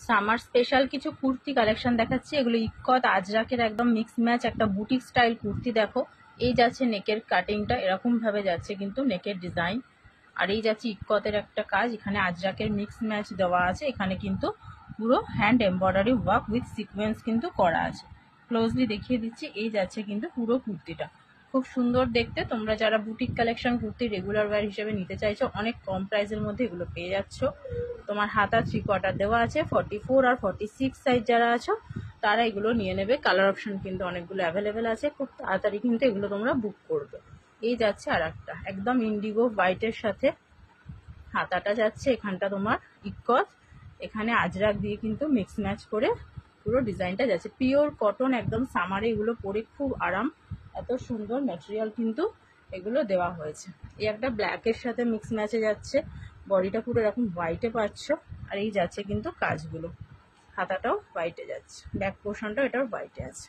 Summer special কিছু kurti collection দেখাচ্ছি। এগুলো ইক্কত আজরাকের একদম মিক্স ম্যাচ একটা বুটিক স্টাইল কুর্তি। দেখো এই যাচ্ছে নেকের কাটিংটা, এরকম ভাবে যাচ্ছে কিন্তু নেকের ডিজাইন। আর এই যাচ্ছে ইক্কতের একটা কাজ, এখানে আজরাকের মিক্স ম্যাচ দেওয়া আছে। এখানে কিন্তু পুরো hand embroidery work with sequence কিন্তু করা আছে। ক্লোজলি দেখিয়ে দিচ্ছি, এই যাচ্ছে কিন্তু পুরো কুর্তিটা, খুব সুন্দর দেখতে। তোমরা যারা boutique collection kurti regular wire হিসেবে নিতে চাইছো, অনেক কম প্রাইসের মধ্যে এগুলো পেয়ে যাচ্ছ। তোমার হাতা 3/4 দেওয়া আছে। 44 আর 46 সাইজ যারা আছো তারা এগুলো নিয়ে নেবে। কালার অপশন কিন্তু অনেকগুলো অ্যাভেলেবেল আছে, খুব তাড়াতাড়ি কিন্তু এগুলো তোমরা বুক করবে। এই যাচ্ছে আর একটা একদম ইন্ডিগো হোয়াইটের সাথে হাতাটা যাচ্ছে। এখানটা তোমার ইক্কত, এখানে আজরাক দিয়ে কিন্তু মিক্স ম্যাচ করে পুরো ডিজাইনটা যাচ্ছে। পিওর কটন, একদম সামারে এগুলো পরে খুব আরাম। এত সুন্দর ম্যাটেরিয়াল কিন্তু এগুলো দেওয়া হয়েছে। এই একটা ব্ল্যাকের সাথে মিক্স ম্যাচে যাচ্ছে, বডিটা পুরো এরকম হোয়াইটে পাচ্ছ। আর এই যাচ্ছে কিন্তু কাজগুলো, হাতাটাও হোয়াইটে যাচ্ছে, ব্যাক পোর্শনটাও এটাও হোয়াইটে আছে।